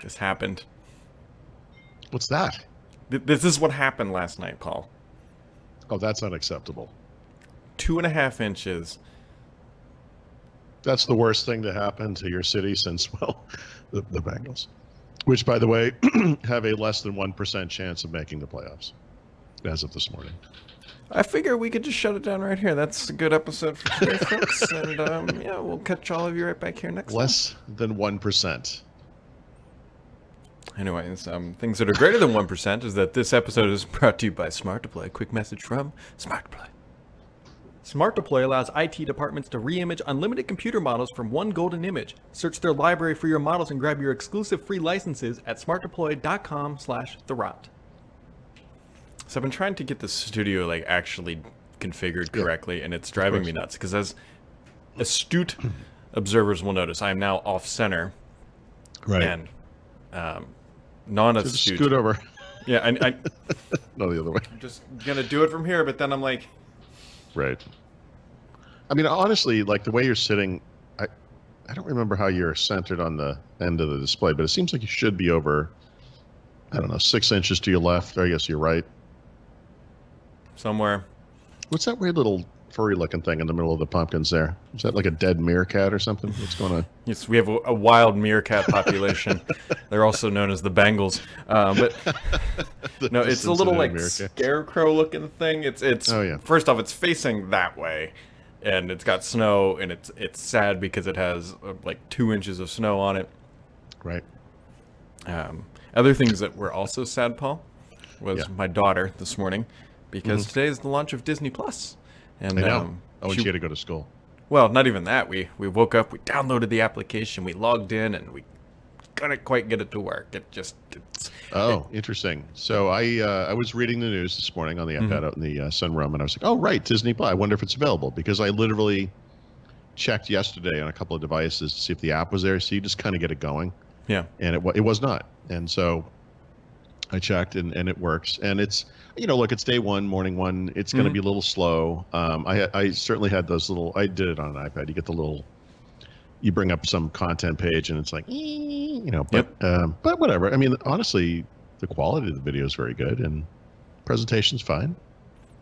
This happened. What's that? This is what happened last night, Paul. Oh, that's unacceptable. 2.5 inches. That's the worst thing to happen to your city since, well, the Bengals. Which, by the way, have a less than 1% chance of making the playoffs as of this morning. I figure we could just shut it down right here. That's a good episode for today, folks. And yeah, we'll catch all of you right back here next time. Less than 1%. Anyways, things that are greater than 1% is that this episode is brought to you by Smart to Play. Quick message from Smart to Play. Smart to Play allows IT departments to re-image unlimited computer models from one golden image. Search their library for your models and grab your exclusive free licenses at smartdeploy.com/therot. So I've been trying to get the studio like actually configured correctly, and it's driving me nuts because as astute observers will notice, I am now off center. Right. And non-astute. Scoot over. Yeah, I No, the other way. I'm just gonna do it from here, but then I'm like, right. I mean, honestly, like the way you're sitting, I don't remember how you're centered on the end of the display, but it seems like you should be over, I don't know, 6 inches to your left, or I guess you're right. somewhere. What's that weird little furry-looking thing in the middle of the pumpkins there? Is that like a dead meerkat or something? What's going on? Yes, we have a wild meerkat population. They're also known as the Bengals. But no, it's a little like scarecrow-looking thing. It's oh, yeah. First off, it's facing that way, and it's got snow, and it's sad because it has like 2 inches of snow on it. Right. Other things that were also sad, Paul, was my daughter this morning, because today is the launch of Disney Plus. And I know. And she had to go to school. Well, not even that. We woke up, we downloaded the application, we logged in, and we couldn't quite get it to work. Interesting. So I was reading the news this morning on the iPad out in the sunroom, and I was like, oh, right, Disney Plus. I wonder if it's available, because I literally checked yesterday on a couple of devices to see if the app was there, so you just kind of get it going. Yeah. And it was not. And so I checked, and it works. And it's, look, it's day one, morning one. It's going to be a little slow. I certainly had those little, I did it on an iPad. You get the little, you bring up some content page, and it's like, but whatever. I mean, honestly, the quality of the video is very good, and presentation's fine.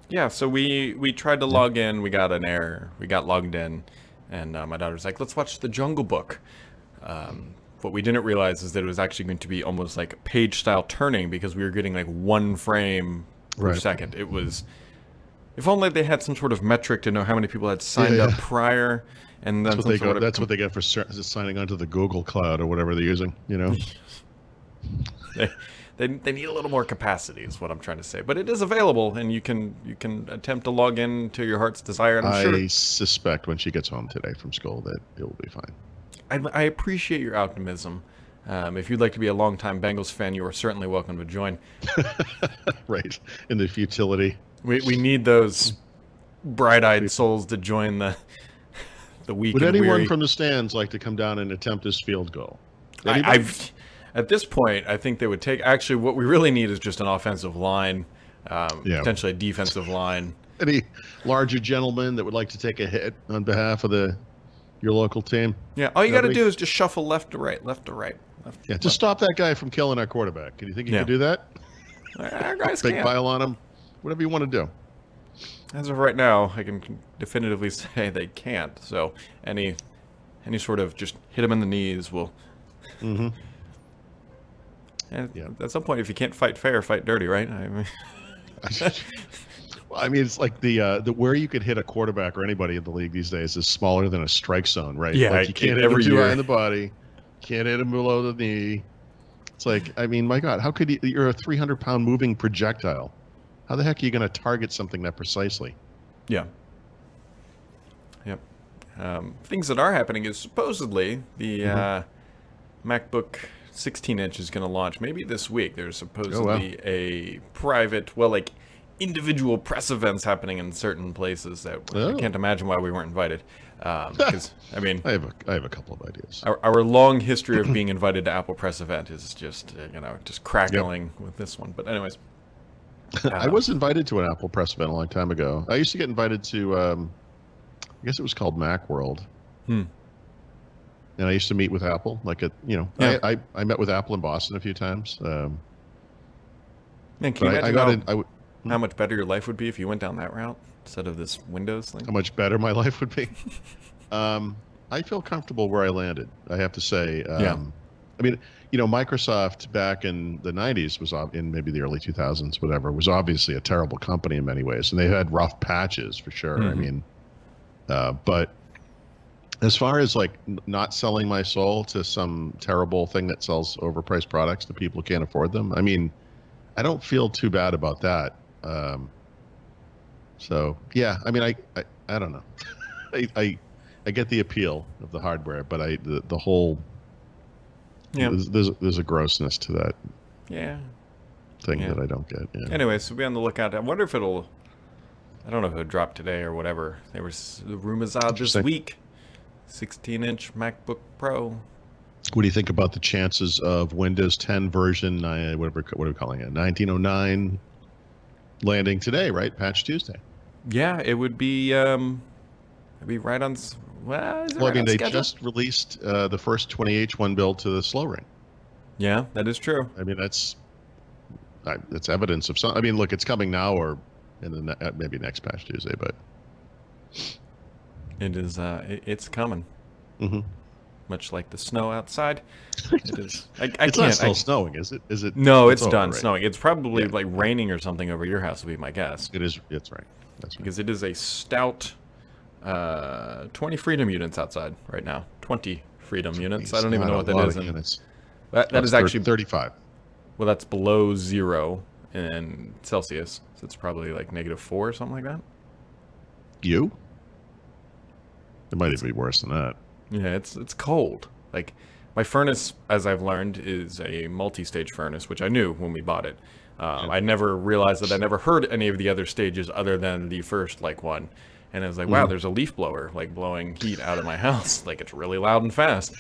Yeah, so we tried to log in. We got an error. We got logged in, and my daughter's like, let's watch The Jungle Book. What we didn't realize is that it was actually going to be almost like page-style turning, because we were getting like 1 frame per second. It was, if only they had some sort of metric to know how many people had signed up prior, and then that's what they get for signing onto the Google Cloud or whatever they're using. They need a little more capacity, is what I'm trying to say. But it is available, and you can attempt to log in to your heart's desire. And I suspect when she gets home today from school that it will be fine. I appreciate your optimism. If you'd like to be a longtime Bengals fan, you are certainly welcome to join. Right. In the futility. We need those bright-eyed souls to join the weak Would and anyone weary. from the stands like to come down and attempt this field goal? At this point, I think they would take... Actually, what we really need is just an offensive line, potentially a defensive line. Any larger gentlemen that would like to take a hit on behalf of your local team? Yeah, all you got to do is just shuffle left to right, left to right. Just stop that guy from killing our quarterback. Do you think you can do that? Our guys Big pile on him? Whatever you want to do. As of right now, I can definitively say they can't. So any sort of just hit him in the knees will... And at some point, if you can't fight fair, fight dirty, right? I mean... Well, I mean, it's like the where you could hit a quarterback or anybody in the league these days is smaller than a strike zone, right? Yeah, like you can't hit him too high in the body, can't hit him below the knee. It's like, I mean, my God, how could you're a 300-pound moving projectile? How the heck are you going to target something that precisely? Yeah. Yep. Things that are happening is supposedly the MacBook 16-inch is going to launch maybe this week. There's supposedly a private, individual press events happening in certain places that I can't imagine why we weren't invited. Because I mean, I have a couple of ideas. Our long history of being invited to Apple press event is just just crackling with this one. But anyways, I was invited to an Apple press event a long time ago. I used to get invited to, I guess it was called Macworld. and I used to meet with Apple. Like Yeah. I met with Apple in Boston a few times. Man, can you But I imagine got in. how much better your life would be if you went down that route instead of this Windows thing? How much better my life would be. I feel comfortable where I landed. I have to say. Yeah. I mean, Microsoft back in the 90s was in maybe the early 2000s, whatever, was obviously a terrible company in many ways, and they had rough patches for sure. I mean, but as far as like not selling my soul to some terrible thing that sells overpriced products to people who can't afford them, I mean, I don't feel too bad about that. So yeah, I mean, I don't know. I get the appeal of the hardware, but the whole there's a grossness to that thing that I don't get. Yeah. Anyway, so be on the lookout. I wonder if I don't know if it'll drop today or whatever. There was the rumors out this week. 16-inch MacBook Pro. What do you think about the chances of Windows 10 version, what are we calling it, 1909, landing today, right? Patch Tuesday. Yeah, it would be right on. Well, I mean, they just released the first 20H1 build to the slow ring. Yeah, that is true. I mean, that's evidence of some. I mean, look, it's coming now or maybe next Patch Tuesday, but it is. It's coming. Mm-hmm. Much like the snow outside. It is. It's not still snowing, is it? Is it? No, it's done right? snowing. It's probably like raining or something over your house would be my guess. It is. That's right. That's right. Because it is a stout 20 freedom units outside right now. 20 freedom units. I don't even know what that is. That is actually 35. Well, that's below 0 in Celsius. So it's probably like -4 or something like that. It might even be worse than that. Yeah, it's cold. Like my furnace, as I've learned, is a multi-stage furnace, which I knew when we bought it. I never realized that I never heard any of the other stages other than the first one. And I was like, wow, there's a leaf blower like blowing heat out of my house. Like it's really loud and fast.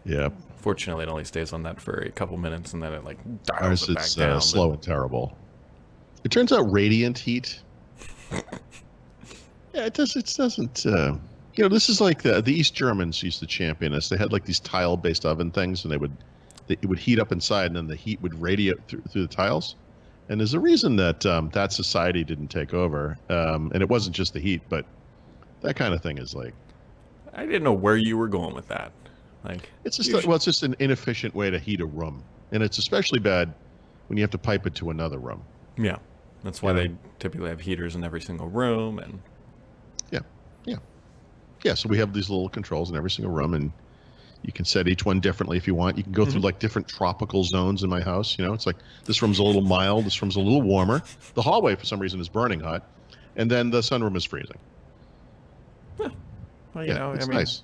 Yeah. Fortunately, it only stays on that for a couple minutes and then it like dials Ours it back is down. Slow and terrible. It turns out radiant heat. Yeah, it doesn't. This is like the East Germans used to champion us. They had like these tile-based oven things, and it would heat up inside, and then the heat would radiate through the tiles. And there's a reason that that society didn't take over, and it wasn't just the heat, but that kind of thing is like. I didn't know where you were going with that. Like it's just it's just an inefficient way to heat a room, and it's especially bad when you have to pipe it to another room. Yeah, that's why they typically have heaters in every single room, and. Yeah, so we have these little controls in every single room, and you can set each one differently if you want. You can go through like different tropical zones in my house. It's like this room's a little mild, this room's a little warmer. The hallway, for some reason, is burning hot, and then the sunroom is freezing. Well, it's nice.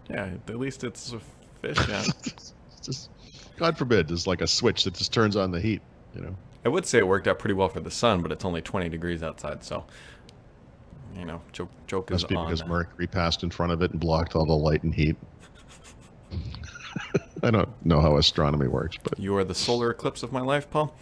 Yeah, at least it's efficient. Just, God forbid, there's like a switch that just turns on the heat. I would say it worked out pretty well for the sun, but it's only 20 degrees outside, so. Joke is Must be on. because Mercury passed in front of it and blocked all the light and heat. I don't know how astronomy works, but you are the solar eclipse of my life, Paul.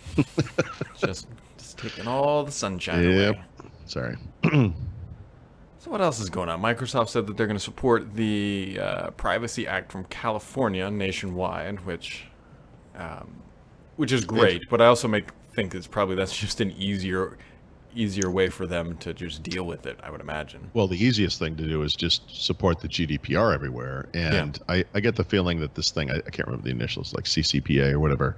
just taking all the sunshine away. Sorry. So what else is going on? Microsoft said that they're going to support the Privacy Act from California nationwide, which is great. But I also think that's just an easier way for them to just deal with it, I would imagine. Well, the easiest thing to do is just support the GDPR everywhere. And I get the feeling that this thing, I can't remember the initials, like CCPA or whatever,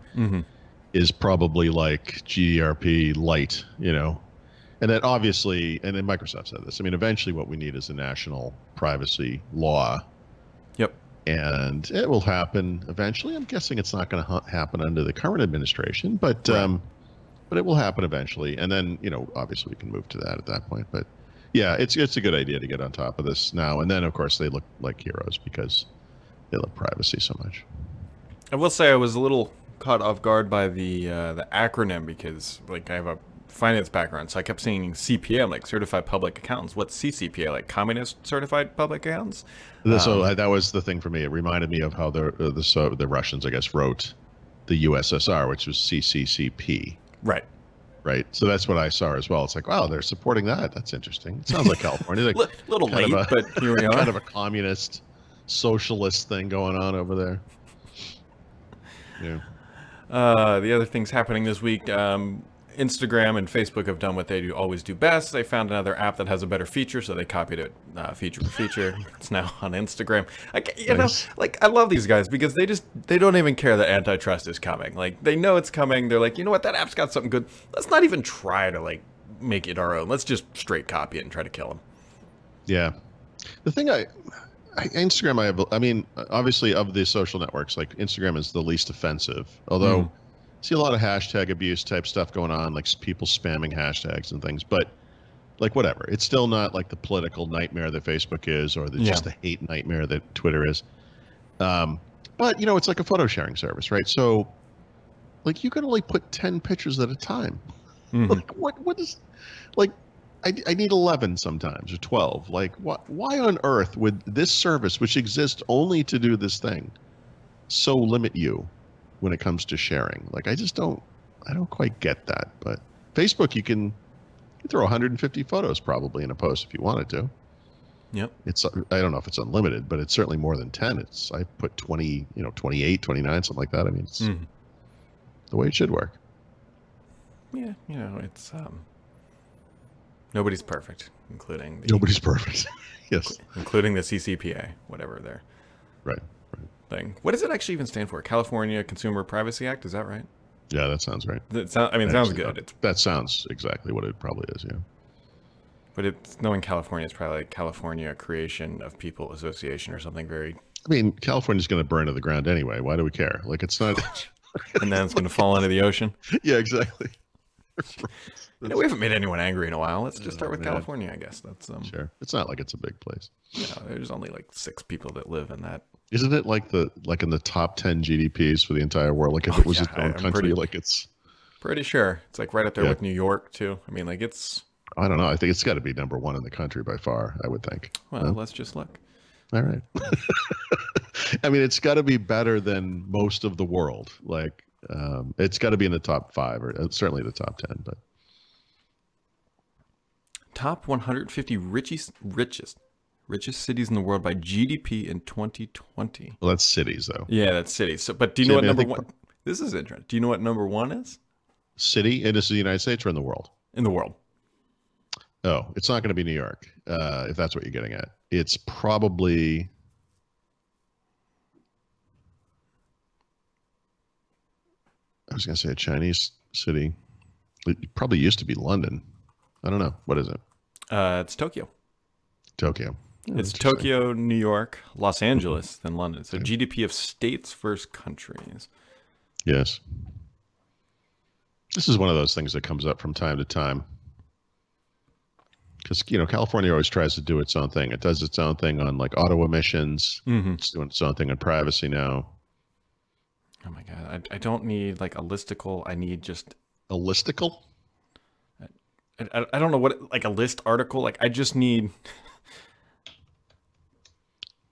is probably like GDRP light, And then obviously, and then Microsoft said this, I mean, eventually what we need is a national privacy law. Yep. And it will happen eventually. I'm guessing it's not going to happen under the current administration, but... Right. But it will happen eventually, and then obviously we can move to that at that point. But yeah, it's a good idea to get on top of this now. And then of course they look like heroes because they love privacy so much. I will say I was a little caught off guard by the acronym because I have a finance background, so I kept seeing CPA. I'm like Certified Public Accountants. What's CCPA? Like Communist Certified Public Accountants? So that was the thing for me. It reminded me of how the Russians, I guess, wrote the USSR, which was CCCP. Right. So that's what I saw as well. It's like, wow, they're supporting that. That's interesting. It sounds like California. Like little late, but here we are. Kind of a communist socialist thing going on over there. Yeah. The other things happening this week, Instagram and Facebook have done what they always do best. They found another app that has a better feature, so they copied it feature for feature. It's now on Instagram. Nice. I love these guys because they don't even care that antitrust is coming. Like, they know it's coming. They're like, you know what, that app's got something good. Let's not even try to like make it our own. Let's just straight copy it and try to kill them. Yeah. The thing Instagram, I mean, obviously of the social networks, like Instagram is the least offensive. Although, I see a lot of hashtag abuse type stuff going on, like people spamming hashtags and things. But like whatever, it's still not like the political nightmare that Facebook is, or just the hate nightmare that Twitter is. But you know, it's like a photo sharing service, right? So, like you can only put 10 pictures at a time. Like what is like? I need 11 sometimes, or 12. Like, why on earth would this service, which exists only to do this thing, so limit you when it comes to sharing? Like, I don't quite get that. But Facebook, you can throw 150 photos probably in a post if you wanted to. Yep. I don't know if it's unlimited, but it's certainly more than 10. I put 20, 28, 29, something like that. I mean, it's the way it should work. Yeah, it's nobody's perfect, including nobody's perfect. Yes, including the CCPA, whatever their thing. What does it actually even stand for? California Consumer Privacy Act, is that right? Yeah, that sounds right. It sounds good. That sounds exactly what it probably is. Yeah. But knowing California is probably like California Creation of People Association or something very. I mean, California's going to burn to the ground anyway. Why do we care? Like, it's not. And then it's going to fall into the ocean. Yeah, exactly. We haven't made anyone angry in a while. Let's just start with California, I guess. That's sure. It's not like it's a big place. There's only like 6 people that live in that. Isn't it like in the top 10 GDPs for the entire world? Like if it was its own country, it's pretty sure it's like right up there with New York too. I mean, like it's. I don't know. I think it's got to be number 1 in the country by far. I would think. Well, let's just look. All right. I mean, it's got to be better than most of the world. Like, it's got to be in the top 5 or certainly the top 10. But top 150 richest cities in the world by GDP in 2020. Well, that's cities, though. Yeah, that's cities. So, but do you know what number 1? This is interesting. Do you know what number 1 is? City, and this is the United States or in the world? In the world. Oh, it's not going to be New York, if that's what you're getting at. It's probably. I was going to say a Chinese city. It probably used to be London. I don't know. What is it? It's Tokyo. Tokyo. Oh, it's Tokyo, New York, Los Angeles, then London. So GDP of states versus countries. Yes. This is one of those things that comes up from time to time. Because, California always tries to do its own thing. It does its own thing on like auto emissions. It's doing its own thing on privacy now. Oh my God. I don't need like a listicle. I need just a listicle. I don't know what, like a list article. Like I just need.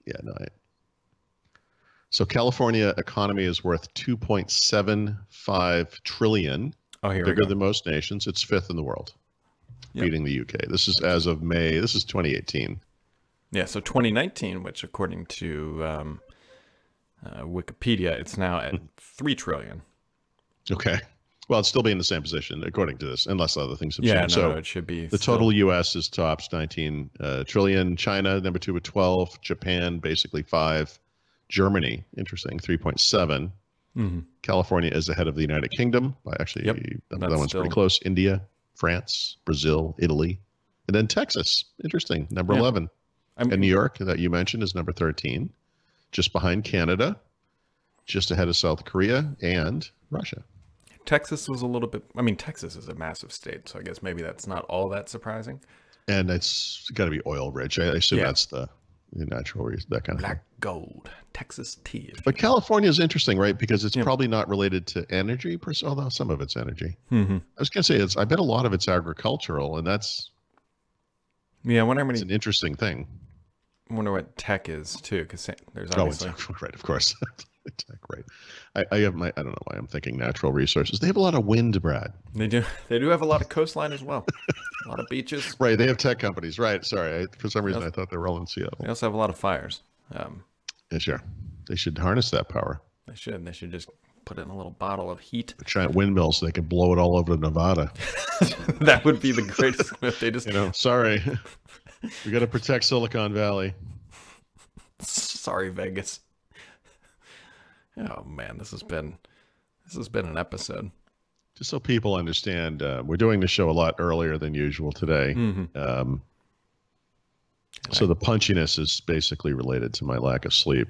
Yeah, no. So California economy is worth 2.75 trillion. Oh, here bigger than most nations. It's 5th in the world. Beating the UK. This is as of May. This is 2018. Yeah, so 2019, which according to Wikipedia, it's now at 3 trillion. Okay. Well, it's still be in the same position according to this, unless other things have changed. No, so it should be. The total U.S. is tops 19 trillion. China, number 2 with 12. Japan, basically 5. Germany, interesting, 3.7. California is ahead of the United Kingdom by actually, that one's pretty close. India, France, Brazil, Italy, and then Texas. Interesting, number 11. And New York, that you mentioned, is number 13, just behind Canada, just ahead of South Korea and Russia. Texas was a little bit. I mean, Texas is a massive state, so I guess maybe that's not all that surprising. And it's got to be oil rich. I assume that's the natural reason, that kind of black gold, Texas tea. But California is interesting, right? Because it's probably not related to energy, per se, although some of it's energy. I was going to say, I bet a lot of it's agricultural, and that's I wonder how many. It's an interesting thing. I wonder what tech is too, because there's obviously right, of course. Tech, right. I don't know why I'm thinking natural resources. They have a lot of wind, Brad. They do have a lot of coastline as well. A lot of beaches. Right, they have tech companies. Right, sorry. For some reason, I thought they were all in Seattle. They also have a lot of fires. Yeah, sure. They should harness that power. They should. They should just put it in a little bottle of heat. A giant windmill so they can blow it all over Nevada. That would be the greatest if they just... sorry. We got to protect Silicon Valley. Sorry, Vegas. Oh man, this has been an episode. Just so people understand, we're doing the show a lot earlier than usual today. So the punchiness is basically related to my lack of sleep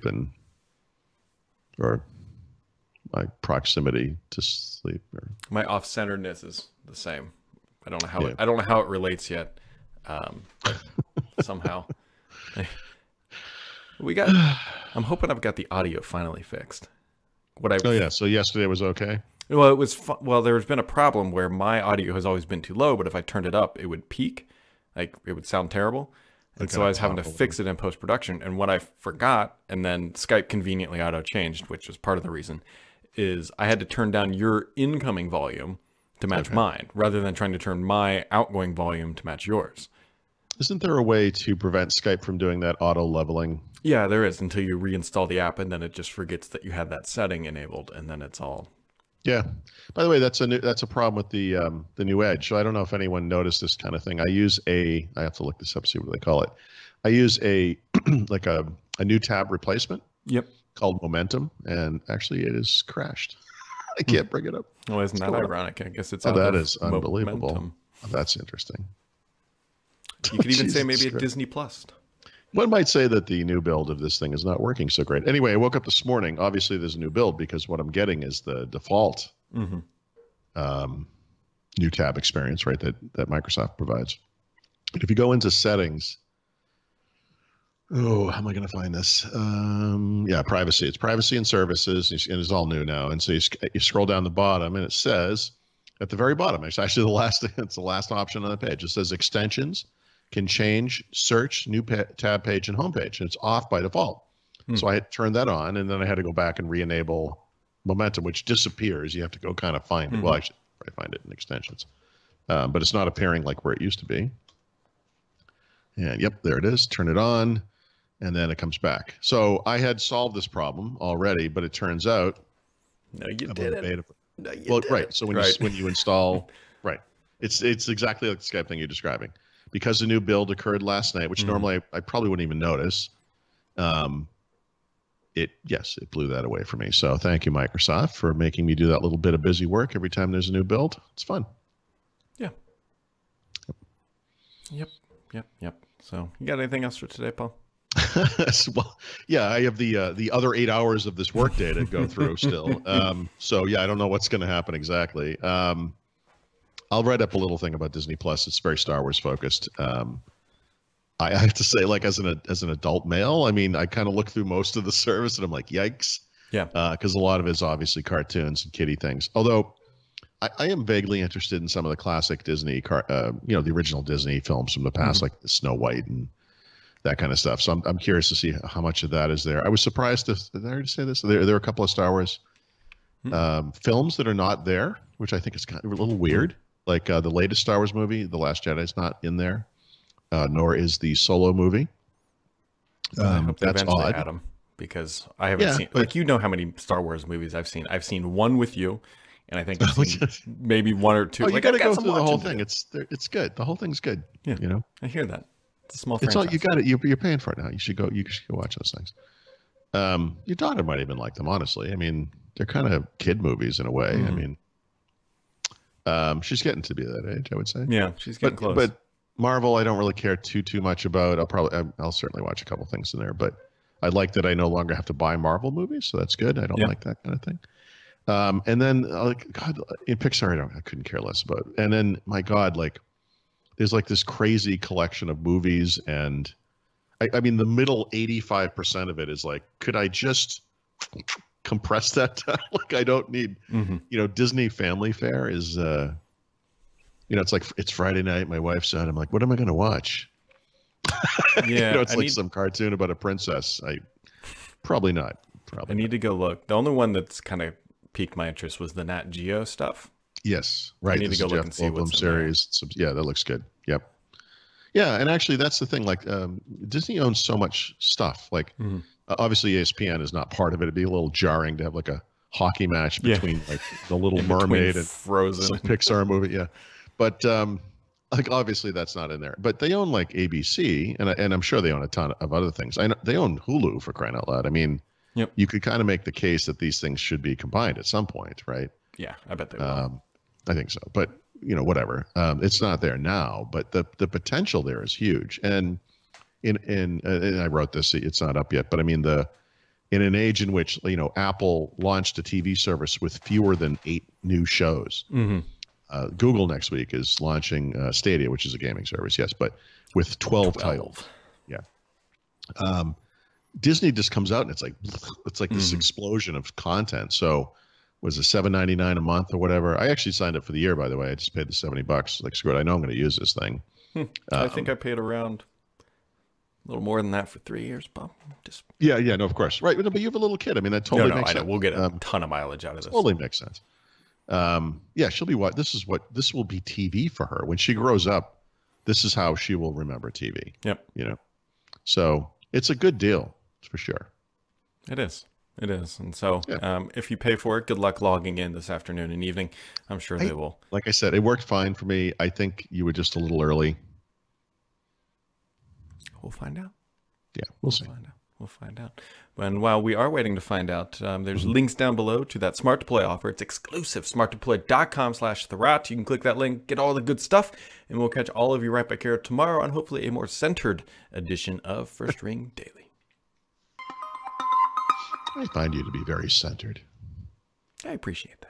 or my proximity to sleep. Or my off-centeredness is the same. I don't know how it relates yet. Somehow, I'm hoping I've got the audio finally fixed. So yesterday was okay. Well, it was well. There's been a problem where my audio has always been too low, but if I turned it up, it would peak, like it would sound terrible. And so I was having to fix it in post-production. And what I forgot, and then Skype conveniently auto-changed, which was part of the reason, is I had to turn down your incoming volume to match mine, rather than trying to turn my outgoing volume to match yours. Isn't there a way to prevent Skype from doing that auto-leveling? Yeah, there is, until you reinstall the app, and then it just forgets that you had that setting enabled, and then it's all... Yeah. By the way, that's a problem with the new Edge. So I don't know if anyone noticed this kind of thing. I have to look this up, see what they call it. I use a like a new tab replacement. Yep. Called Momentum, and actually it is crashed. I can't bring it up. Oh, isn't that ironic? I guess it's that is unbelievable. Momentum. Oh, that's interesting. You could even say maybe a Disney Plus. One might say that the new build of this thing is not working so great. Anyway, I woke up this morning. Obviously, there's a new build because what I'm getting is the default new tab experience, right, that Microsoft provides. And if you go into settings, how am I going to find this? Privacy. It's privacy and services, and it's all new now. And so you scroll down the bottom, and it says at the very bottom, it's actually it's the last option on the page. It says extensions can change search, new tab page, and home page. And it's off by default. So I had turned that on, and then I had to go back and re-enable Momentum, which disappears. You have to go kind of find it. Well, I should probably find it in extensions. But it's not appearing like where it used to be. And yep, there it is. Turn it on, and then it comes back. So I had solved this problem already, but it turns out... No, you didn't. Right. So when you install... Right. It's exactly like the Skype thing you're describing. Because the new build occurred last night, which normally I probably wouldn't even notice, it blew that away for me. So thank you, Microsoft, for making me do that little bit of busy work every time there's a new build. It's fun. Yeah. Yep. So you got anything else for today, Paul? Well, yeah, I have the other 8 hours of this workday to go through still. So yeah, I don't know what's going to happen exactly. I'll write up a little thing about Disney Plus. It's very Star Wars focused. I have to say, like as an adult male, I mean, I kind of look through most of the service and I'm like, yikes. Yeah. Because a lot of it is obviously cartoons and kiddie things. Although I am vaguely interested in some of the classic Disney, the original Disney films from the past, like the Snow White and that kind of stuff. So I'm curious to see how much of that is there. I was surprised did I already say this? There are a couple of Star Wars films that are not there, which I think is kind of a little weird. Like the latest Star Wars movie, The Last Jedi, is not in there, nor is the Solo movie. I hope that's odd. Add them, because I haven't seen. Like, you know how many Star Wars movies I've seen. I've seen one with you, and I think I've seen maybe one or two. Oh, you got to go through the whole thing. It's good. The whole thing's good. Yeah, you know. I hear that. It's a small franchise. All you got it. You're paying for it now. You should go. You should go watch those things. Your daughter might even like them. Honestly, I mean, they're kind of kid movies in a way. I mean. She's getting to be that age, I would say. Yeah, she's getting close. But Marvel, I don't really care too much about. I'll certainly watch a couple things in there, but I like that I no longer have to buy Marvel movies, so that's good. I don't like that kind of thing. And then, God, in Pixar, I couldn't care less about. And then, my God, like, there's like this crazy collection of movies, and I mean, the middle 85% of it is like, could I just compress that down? Like, I don't need, Disney Family Fare is, it's like, it's Friday night, my wife's on, I'm like, what am I going to watch? Yeah. It's like some cartoon about a princess. Probably not. I need to go look. The only one that's kind of piqued my interest was the Nat Geo stuff. Yes. Right. I need to go look and see what's series. Yeah, that looks good. Yep. Yeah. And actually that's the thing. Like, Disney owns so much stuff. Like, Obviously, ESPN is not part of it. It'd be a little jarring to have like a hockey match Yeah. between like The Little In between Mermaid and Frozen some and- Pixar movie. Yeah, but like obviously that's not in there. But they own like ABC, and I'm sure they own a ton of other things. I know they own Hulu, for crying out loud. I mean, Yep. you could kind of make the case that these things should be combined at some point, right? Yeah, I bet they will. I think so, but whatever. It's not there now, but the potential there is huge. And and I wrote this. It's not up yet, but I mean in an age in which Apple launched a TV service with fewer than 8 new shows. Google next week is launching Stadia, which is a gaming service, yes, but with 12 titles. Yeah. Disney just comes out and it's like this explosion of content. So was it $7.99 a month or whatever? I actually signed up for the year, by the way. I just paid the $70. Like, screw it. I know I'm going to use this thing. I think I paid around a little more than that for 3 years, Bob. Just Yeah, no, of course. Right. But you have a little kid. I mean, that totally makes sense. We'll get a ton of mileage out of this. Totally makes sense. Yeah, she'll be this will be TV for her. When she grows up, this is how she will remember TV. Yep. So it's a good deal, for sure. It is. It is. And so if you pay for it, good luck logging in this afternoon and evening. I'm sure they will. Like I said, it worked fine for me. I think you were just a little early. We'll find out. Yeah, we'll see. We'll find out. And while we are waiting to find out, there's links down below to that Smart Deploy offer. It's exclusive, smartdeploy.com/Thurrott. You can click that link, get all the good stuff, and we'll catch all of you right back here tomorrow on hopefully a more centered edition of First Ring Daily. I find you to be very centered. I appreciate that.